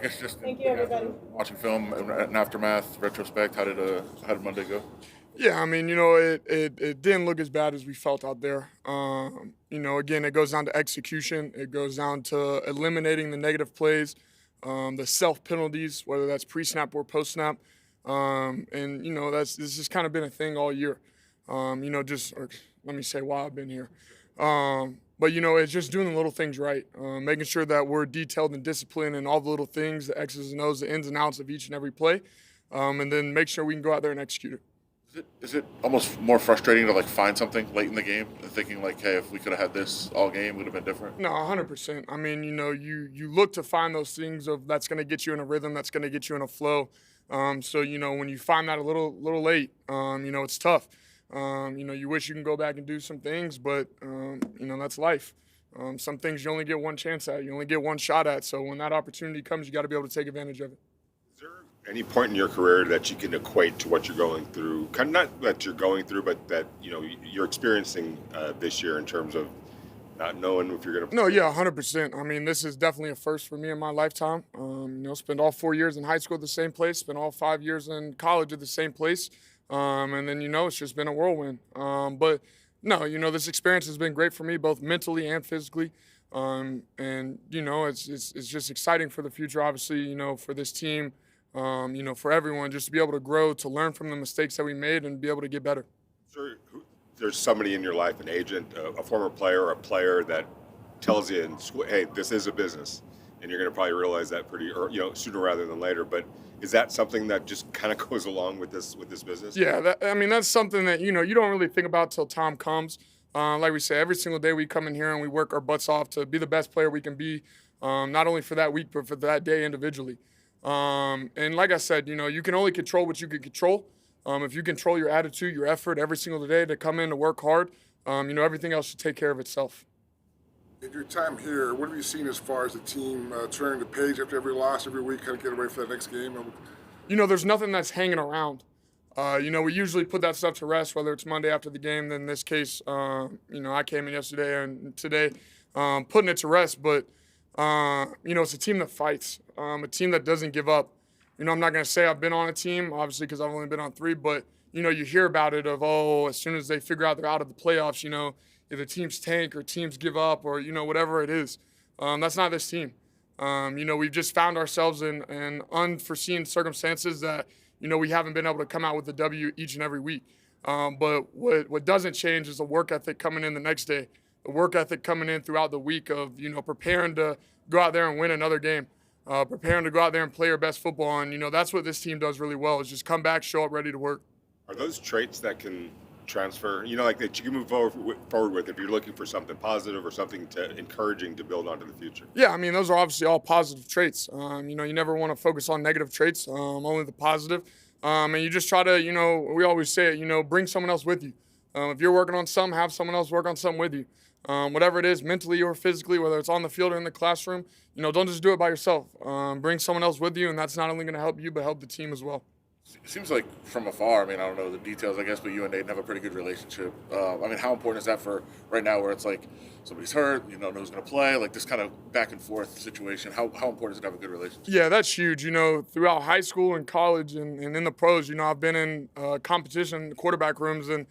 I guess just Thank you, everybody. watching film and aftermath, retrospect. How did Monday go? Yeah, I mean, it didn't look as bad as we felt out there. Again, it goes down to execution. It goes down to eliminating the negative plays, the self penalties, whether that's pre-snap or post-snap. That's this has kind of been a thing all year. Let me say why I've been here. But it's just doing the little things right, making sure that we're detailed and disciplined in all the little things, the X's and O's, the ins and outs of each and every play, and then make sure we can go out there and execute it. Is it almost more frustrating to like find something late in the game and thinking like, hey, if we could have had this all game, it would have been different? No, 100%. I mean, you look to find those things of that's going to get you in a rhythm, that's going to get you in a flow. When you find that a little late, it's tough. You wish you can go back and do some things, but that's life. Some things you only get one chance at, you only get one shot at. So when that opportunity comes, you got to be able to take advantage of it. Is there any point in your career that you can equate to what you're going through? Kind of not that you're going through, but that you're experiencing this year in terms of not knowing if you're going to. No, yeah, 100%. I mean, this is definitely a first for me in my lifetime. Spent all 4 years in high school at the same place, spent all 5 years in college at the same place, and then it's just been a whirlwind. But no, this experience has been great for me, both mentally and physically. It's just exciting for the future, obviously, for this team. For everyone, just to be able to grow, to learn from the mistakes that we made and be able to get better. Sure, there's somebody in your life, an agent, a former player, or a player that tells you, hey, this is a business, and you're going to probably realize that sooner rather than later. But is that something that just kind of goes along with this business? Yeah, that's something that you don't really think about till time comes. Like we say, every single day we come in here and we work our butts off to be the best player we can be, not only for that week but for that day individually. And like I said, you can only control what you can control. If you control your attitude, your effort every single day to come in to work hard, everything else should take care of itself. In your time here, what have you seen as far as the team turning the page after every loss every week, kind of get ready for that next game? There's nothing that's hanging around. We usually put that stuff to rest, whether it's Monday after the game. Then in this case, I came in yesterday and today, putting it to rest. But it's a team that fights, a team that doesn't give up. I'm not going to say I've been on a team, obviously, because I've only been on 3, but, you hear about it of, as soon as they figure out they're out of the playoffs, either teams tank or teams give up or, whatever it is. That's not this team. We've just found ourselves in unforeseen circumstances that, we haven't been able to come out with the W each and every week. But what doesn't change is the work ethic coming in the next day, the work ethic coming in throughout the week of, preparing to go out there and win another game, preparing to go out there and play your best football. And, that's what this team does really well is just come back, show up, ready to work. Are those traits that can transfer, like that you can move forward with if you're looking for something positive or something encouraging to build onto the future? Yeah, I mean, those are obviously all positive traits. You never want to focus on negative traits, only the positive. And you just try to, we always say it, bring someone else with you. If you're working on something, have someone else work on something with you. Whatever it is, mentally or physically, whether it's on the field or in the classroom, don't just do it by yourself. Bring someone else with you, and that's not only going to help you, but help the team as well. It seems like from afar, I mean, I don't know the details, I guess, but you and Aidan have a pretty good relationship. How important is that for right now where it's like somebody's hurt, you don't know who's going to play, like this kind of back and forth situation? How important is it to have a good relationship? Yeah, that's huge. Throughout high school and college and in the pros, I've been in competition quarterback rooms. And,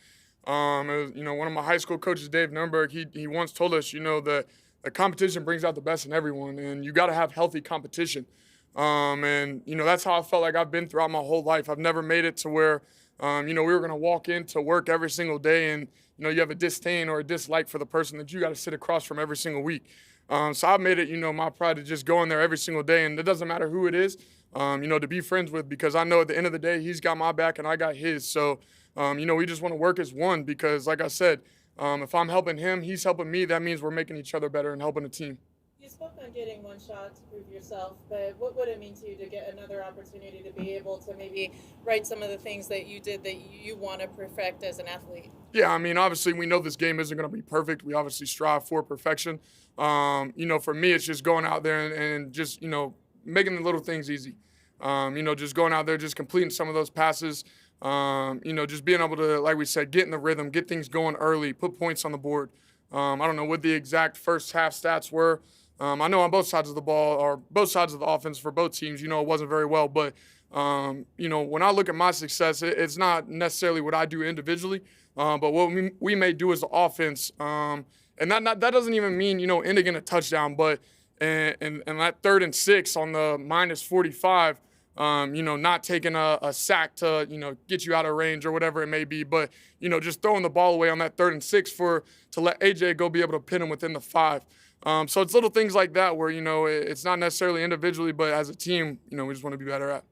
one of my high school coaches, Dave Nuremberg, he once told us, that the competition brings out the best in everyone, and you got to have healthy competition. That's how I felt like I've been throughout my whole life. I've never made it to where, we were going to walk into work every single day and, you have a disdain or a dislike for the person that you got to sit across from every single week. So I've made it, my pride to just go in there every single day, and it doesn't matter who it is, to be friends with, because I know at the end of the day, he's got my back and I got his. So, we just want to work as one because, like I said, if I'm helping him, he's helping me. That means we're making each other better and helping the team. You spoke on getting one shot to prove yourself, but what would it mean to you to get another opportunity to be able to maybe write some of the things that you did that you want to perfect as an athlete? Yeah, I mean, obviously we know this game isn't going to be perfect. We obviously strive for perfection. For me, it's just going out there and just, making the little things easy. Just going out there, just completing some of those passes, just being able to, like we said, get in the rhythm, get things going early, put points on the board. I don't know what the exact first half stats were. I know on both sides of the ball or both sides of the offense for both teams, it wasn't very well. But, when I look at my success, it's not necessarily what I do individually, but what we may do as an offense. And that doesn't even mean, ending in a touchdown, but and that 3rd and 6 on the -45, not taking a sack to, get you out of range or whatever it may be, but, just throwing the ball away on that 3rd and 6 to let AJ go be able to pin him within the 5. So it's little things like that where, it's not necessarily individually, but as a team, we just want to be better at.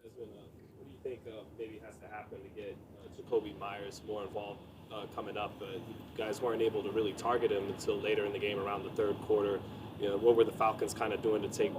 Desmond, what do you think maybe has to happen to get Jacoby Myers more involved coming up? You guys weren't able to really target him until later in the game around the 3rd quarter. What were the Falcons kind of doing to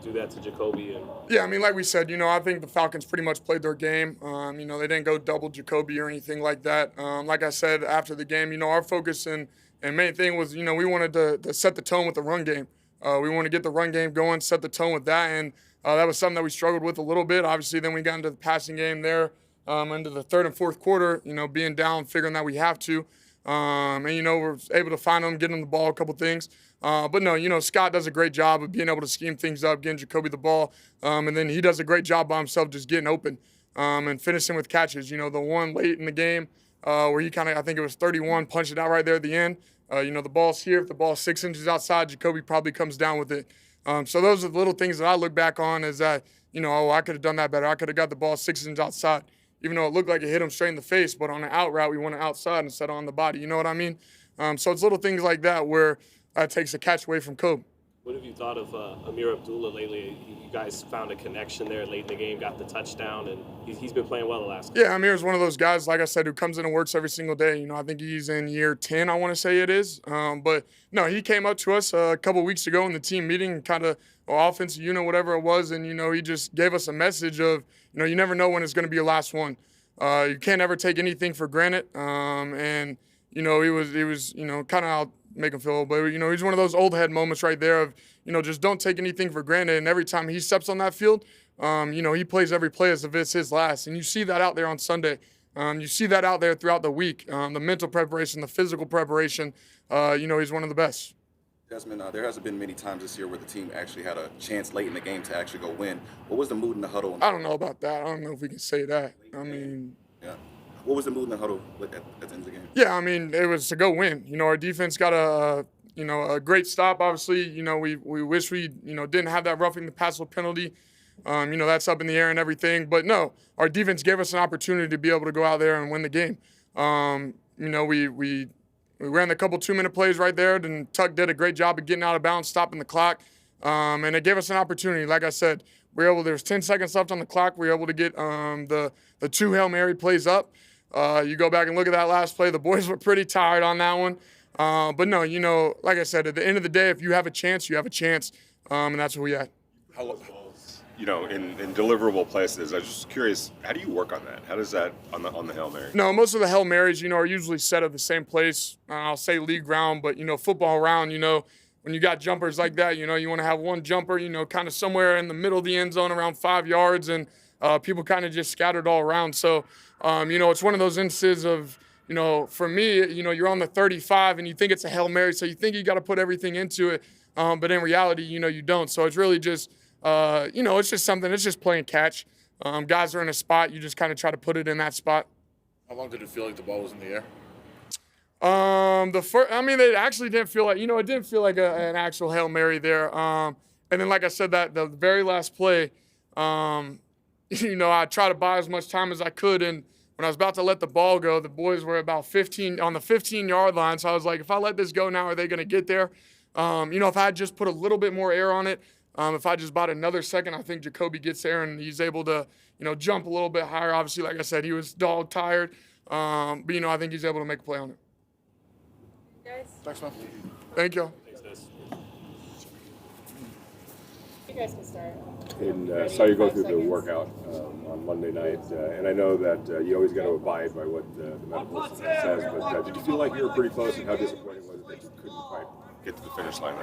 do that to Jacoby? Yeah, I mean, like we said, I think the Falcons pretty much played their game. They didn't go double Jacoby or anything like that. Like I said after the game, our focus and main thing was, we wanted to set the tone with the run game. We want to get the run game going, set the tone with that, and that was something that we struggled with a little bit. Obviously, then we got into the passing game there into the 3rd and 4th quarter, being down, figuring that we have to. And, we're able to find them, getting them the ball, a couple things. But no, Scott does a great job of being able to scheme things up, getting Jacoby the ball. And then he does a great job by himself just getting open and finishing with catches. The one late in the game where he I think it was 31, punched it out right there at the end. The ball's here. If the ball's 6 inches outside, Jacoby probably comes down with it. So those are the little things that I look back on is that, I could have done that better. I could have got the ball 6 inches outside, even though it looked like it hit him straight in the face. But on the out route, we went outside instead of on the body. You know what I mean? So it's little things like that where that takes a catch away from Kobe. What have you thought of Amir Abdullah lately? You guys found a connection there late in the game, got the touchdown, and he's been playing well the last couple. Yeah, Amir's one of those guys, like I said, who comes in and works every single day. I think he's in year 10, I want to say it is. But, no, he came up to us a couple weeks ago in the team meeting, kind of offensive unit, whatever it was, and, he just gave us a message of, you never know when it's going to be your last one. You can't ever take anything for granted. And, he was kind of out. Make him feel, but he's one of those old head moments right there of just don't take anything for granted. And every time he steps on that field, he plays every play as if it's his last. And you see that out there on Sunday. You see that out there throughout the week. The mental preparation, the physical preparation. He's one of the best. Desmond, there hasn't been many times this year where the team actually had a chance late in the game to actually go win. What was the mood in the huddle? I don't know about that. I don't know if we can say that. I mean, yeah. What was the mood in the huddle at the end of the game? Yeah, I mean, it was to go win. Our defense got a great stop. Obviously, we wish we, didn't have that roughing the passer penalty. That's up in the air and everything. But no, our defense gave us an opportunity to be able to go out there and win the game. We ran the couple 2-minute plays right there. Then Tuck did a great job of getting out of bounds, stopping the clock, and it gave us an opportunity. Like I said, there was 10 seconds left on the clock. We were able to get the 2 Hail Mary plays up. You go back and look at that last play. The boys were pretty tired on that one. But no, like I said, at the end of the day, if you have a chance, you have a chance. And that's what we had. How, in deliverable places, I was just curious, how do you work on that? How does that on the Hail Mary? No, most of the Hail Marys, are usually set at the same place. I'll say league round, but, football round, when you got jumpers like that, you want to have one jumper, kind of somewhere in the middle of the end zone around 5 yards, and people kind of just scattered all around. So, it's one of those instances of, for me, you're on the 35 and you think it's a Hail Mary, so you think you got to put everything into it. But in reality, you don't. So it's really just, it's just something, it's just playing catch. Guys are in a spot, you just kind of try to put it in that spot. How long did it feel like the ball was in the air? It actually didn't feel like, it didn't feel like an actual Hail Mary there. And then, like I said, that the very last play, I tried to buy as much time as I could, and when I was about to let the ball go, the boys were about 15 on the 15-yard line. So I was like, if I let this go now, are they going to get there? If I had just put a little bit more air on it, if I just bought another second, I think Jacoby gets there and he's able to, jump a little bit higher. Obviously, like I said, he was dog tired, but I think he's able to make a play on it. Guys, Thanks, man. Thank you. you guys can start. And saw you go through the workout on Monday night, and I know that you always got to abide by what the medical says, but did you feel like you were pretty close, and how disappointing was it that you couldn't quite Get to the finish line.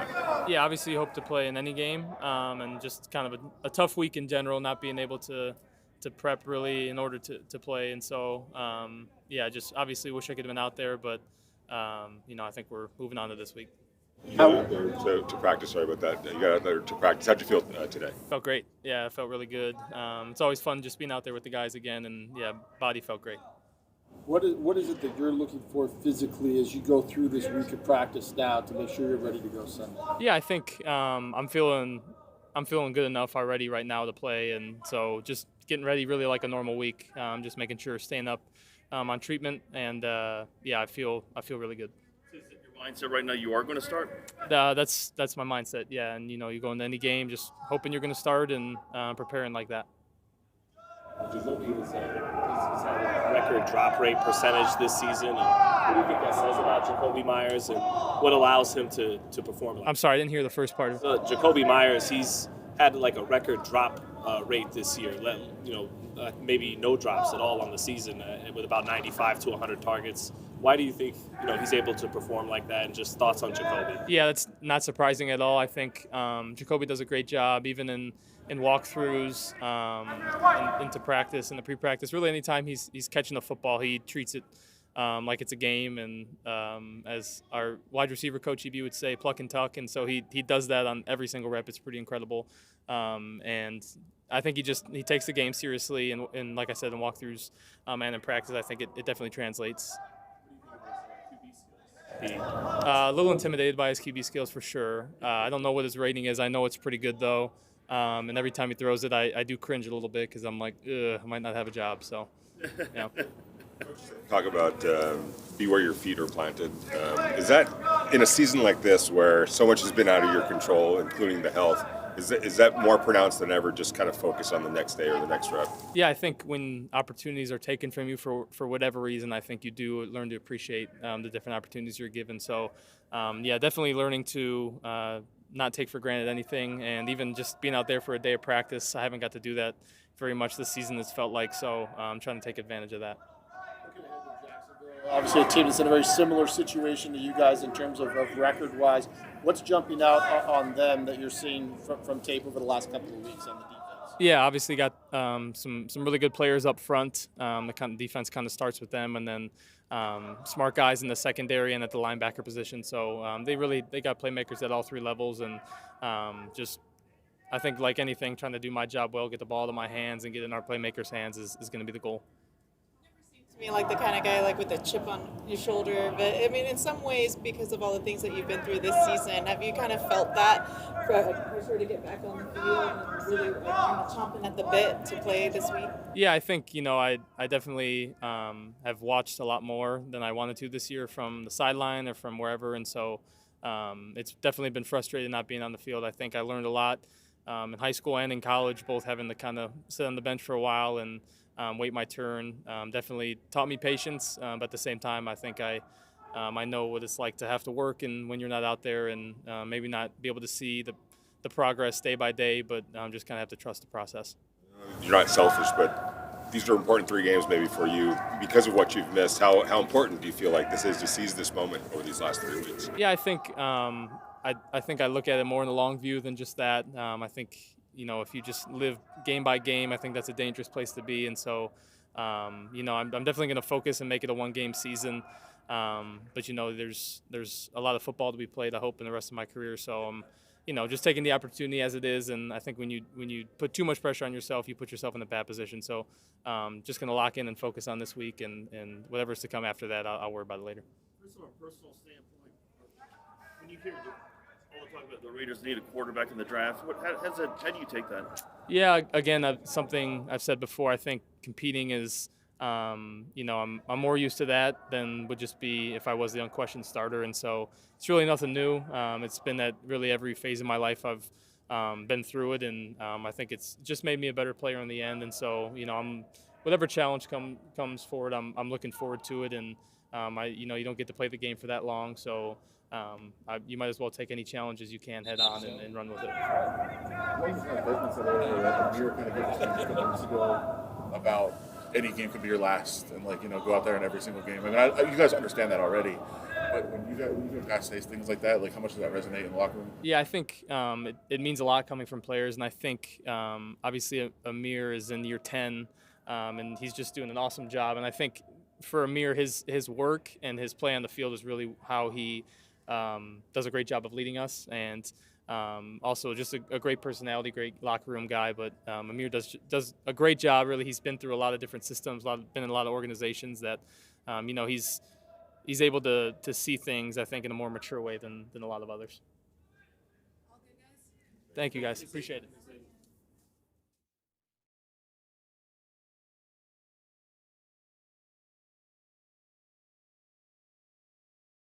Yeah, obviously you hope to play in any game, and just kind of a tough week in general, not being able to prep really in order to play, and so just obviously wish I could have been out there, but I think we're moving on to this week. You got out there to practice. Sorry about that. You got out there to practice. How'd you feel today? Felt great. Yeah, it felt really good. It's always fun just being out there with the guys again, and yeah, body felt great. What is it that you're looking for physically as you go through this week of practice now to make sure you're ready to go Sunday? Yeah, I think I'm feeling good enough already right now to play, and so just getting ready really like a normal week. Just making sure staying up on treatment, and yeah, I feel really good. Is it your mindset right now you are going to start? That's my mindset. Yeah, and you go into any game just hoping you're going to start and preparing like that. Jacoby has had a record drop rate percentage this season. And what do you think that says about Jacoby Myers and what allows him to perform? I'm sorry, I didn't hear the first part of it. Jacoby Myers, he's had like a record drop rate this year. Maybe no drops at all on the season with about 95 to 100 targets. Why do you think he's able to perform like that? And just thoughts on Jacoby? Yeah, that's not surprising at all. I think Jacoby does a great job, even in walkthroughs, into practice, in the pre-practice. Really, anytime he's catching the football, he treats it like it's a game. And as our wide receiver coach EB would say, pluck and tuck. And so he does that on every single rep. It's pretty incredible. And I think he takes the game seriously. And like I said, in walkthroughs and in practice, I think it definitely translates. A little intimidated by his QB skills for sure. I don't know what his rating is. I know it's pretty good though. And every time he throws it, I do cringe a little bit because I'm like, I might not have a job. So, yeah. Talk about be where your feet are planted. Is that in a season like this where so much has been out of your control, including the health? Is that more pronounced than ever? Just kind of focus on the next day or the next rep. Yeah, I think when opportunities are taken from you for whatever reason, I think you do learn to appreciate the different opportunities you're given. So, yeah, definitely learning to not take for granted anything, and even just being out there for a day of practice. I haven't got to do that very much this season. It's felt like, so I'm trying to take advantage of that. Obviously, a team that's in a very similar situation to you guys in terms of record-wise. What's jumping out on them that you're seeing from tape over the last couple of weeks on the defense? Yeah, obviously got some really good players up front. The kind of defense kind of starts with them, and then smart guys in the secondary and at the linebacker position. So they got playmakers at all three levels, and just I think like anything, trying to do my job well, get the ball to my hands, and get in our playmakers' hands is going to be the goal. To me, like the kind of guy like with a chip on your shoulder, but I mean, in some ways, because of all the things that you've been through this season, have you kind of felt that pressure to get back on the field and really kind of chomping at the bit to play this week? Yeah, I think I definitely have watched a lot more than I wanted to this year from the sideline or from wherever, and so it's definitely been frustrating not being on the field. I think I learned a lot in high school and in college, both having to kind of sit on the bench for a while and wait my turn. Definitely taught me patience, but at the same time, I think I know what it's like to have to work and when you're not out there and maybe not be able to see the progress day by day, but just kind of have to trust the process. You're not selfish, but these are important 3 games maybe for you because of what you've missed. How important do you feel like this is to seize this moment over these last 3 weeks? Yeah, I think I look at it more in the long view than just that. I think if you just live game by game, I think that's a dangerous place to be. And so, I'm definitely going to focus and make it a 1-game season. But there's a lot of football to be played, I hope, in the rest of my career. So I'm, just taking the opportunity as it is. And I think when you put too much pressure on yourself, you put yourself in a bad position. So just going to lock in and focus on this week, and whatever's to come after that, I'll worry about it later. From a personal standpoint, when you hear all the talk about the Raiders need a quarterback in the draft, how do you take that? Yeah, again, something I've said before. I think competing is, I'm more used to that than would just be if I was the unquestioned starter, and so it's really nothing new. It's been at really every phase of my life I've been through it, and I think it's just made me a better player in the end. And so, whatever challenge comes forward, I'm looking forward to it, and you don't get to play the game for that long, so. You might as well take any challenges you can head on and run with it. What was that Desmond said earlier that Amir kind of gave us a couple weeks ago about any game could be your last, and go out there in every single game. I mean, you guys understand that already, but when you guys say things like that, how much does that resonate in the locker room? Yeah, I think it means a lot coming from players, and I think obviously Amir is in year 10, and he's just doing an awesome job. And I think for Amir, his work and his play on the field is really how he does a great job of leading us, and also just a great personality, great locker room guy. But Amir does a great job. Really, he's been through a lot of different systems, been in a lot of organizations that, he's able to see things, I think, in a more mature way than a lot of others. Thank you, guys. Appreciate it.